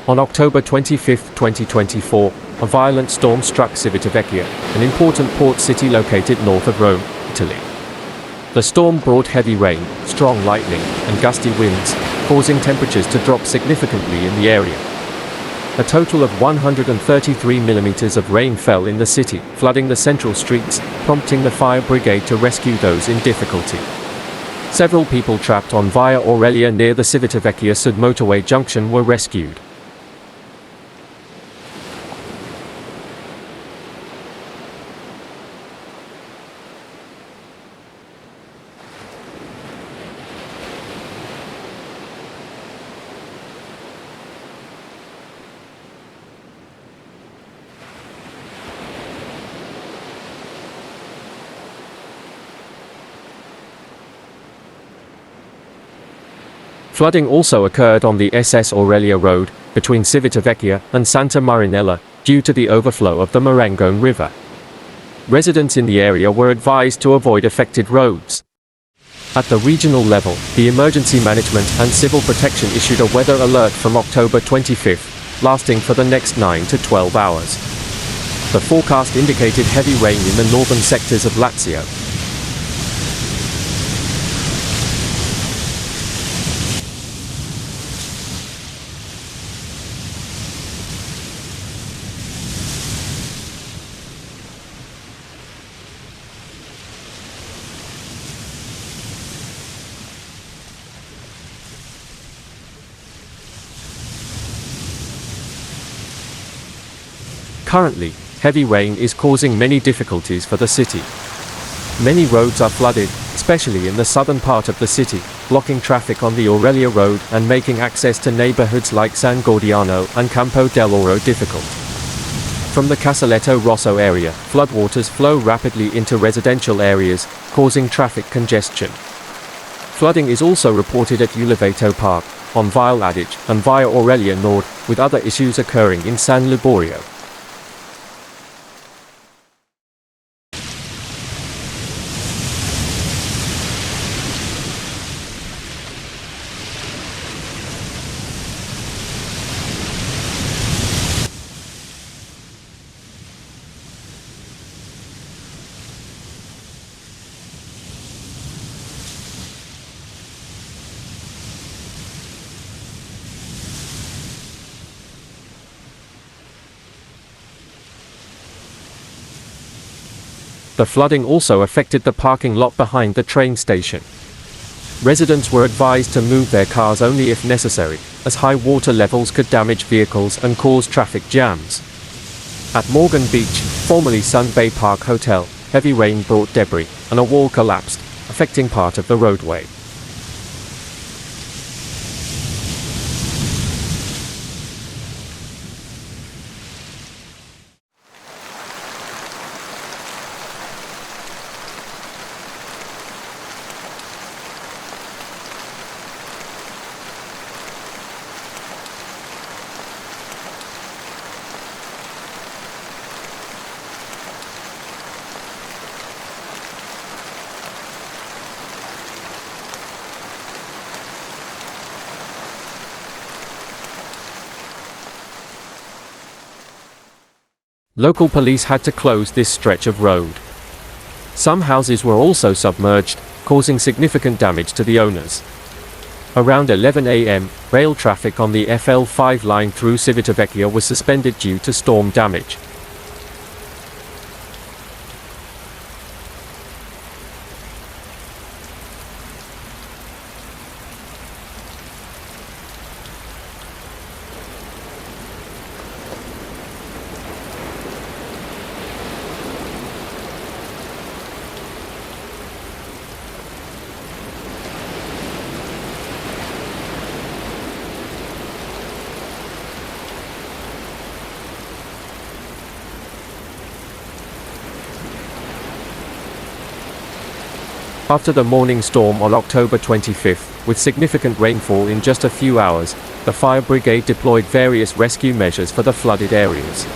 On October 25, 2024, a violent storm struck Civitavecchia, an important port city located north of Rome, Italy. The storm brought heavy rain, strong lightning, and gusty winds, causing temperatures to drop significantly in the area. A total of 133 millimeters of rain fell in the city, flooding the central streets, prompting the fire brigade to rescue those in difficulty. Several people trapped on Via Aurelia near the Civitavecchia Sud motorway junction were rescued. Flooding also occurred on the SS Aurelia Road, between Civitavecchia and Santa Marinella, due to the overflow of the Marangone River. Residents in the area were advised to avoid affected roads. At the regional level, the Emergency Management and Civil Protection issued a weather alert from October 25, lasting for the next 9 to 12 hours. The forecast indicated heavy rain in the northern sectors of Lazio. Currently, heavy rain is causing many difficulties for the city. Many roads are flooded, especially in the southern part of the city, blocking traffic on the Aurelia Road and making access to neighborhoods like San Gordiano and Campo dell'Oro difficult. From the Casaletto Rosso area, floodwaters flow rapidly into residential areas, causing traffic congestion. Flooding is also reported at Uliveto Park, on Via Adige, and Via Aurelia Nord, with other issues occurring in San Liborio. The flooding also affected the parking lot behind the train station. Residents were advised to move their cars only if necessary, as high water levels could damage vehicles and cause traffic jams. At Morgan Beach, formerly Sun Bay Park Hotel, heavy rain brought debris, and a wall collapsed, affecting part of the roadway. Local police had to close this stretch of road. Some houses were also submerged, causing significant damage to the owners. Around 11 a.m., rail traffic on the FL5 line through Civitavecchia was suspended due to storm damage. After the morning storm on October 25, with significant rainfall in just a few hours, the fire brigade deployed various rescue measures for the flooded areas.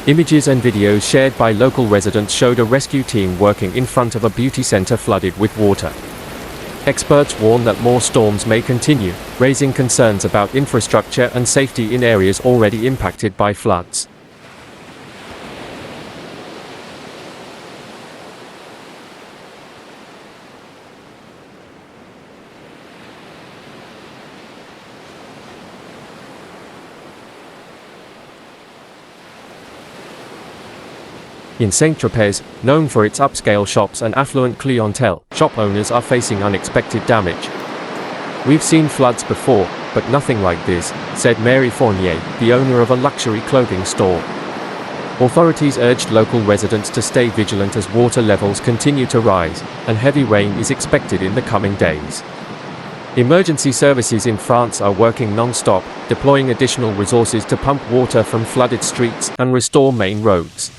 Images and videos shared by local residents showed a rescue team working in front of a beauty center flooded with water. Experts warn that more storms may continue, raising concerns about infrastructure and safety in areas already impacted by floods. In Saint-Tropez, known for its upscale shops and affluent clientele, shop owners are facing unexpected damage. "We've seen floods before, but nothing like this," said Mary Fournier, the owner of a luxury clothing store. Authorities urged local residents to stay vigilant as water levels continue to rise, and heavy rain is expected in the coming days. Emergency services in France are working non-stop, deploying additional resources to pump water from flooded streets and restore main roads.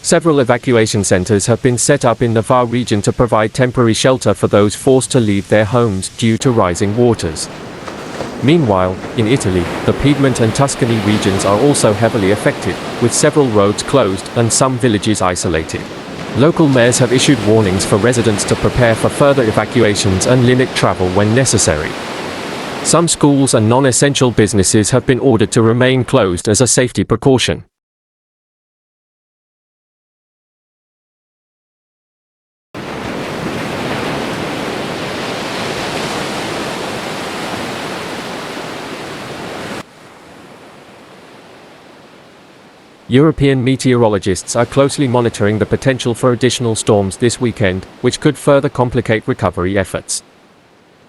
Several evacuation centers have been set up in the Var region to provide temporary shelter for those forced to leave their homes due to rising waters. Meanwhile, in Italy, the Piedmont and Tuscany regions are also heavily affected, with several roads closed and some villages isolated. Local mayors have issued warnings for residents to prepare for further evacuations and limit travel when necessary. Some schools and non-essential businesses have been ordered to remain closed as a safety precaution. European meteorologists are closely monitoring the potential for additional storms this weekend, which could further complicate recovery efforts.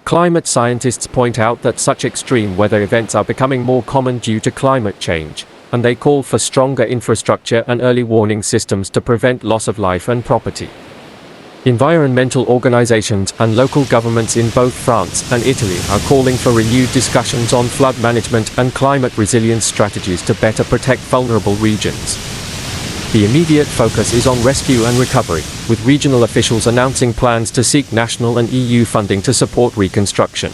Climate scientists point out that such extreme weather events are becoming more common due to climate change, and they call for stronger infrastructure and early warning systems to prevent loss of life and property. Environmental organizations and local governments in both France and Italy are calling for renewed discussions on flood management and climate resilience strategies to better protect vulnerable regions. The immediate focus is on rescue and recovery, with regional officials announcing plans to seek national and EU funding to support reconstruction.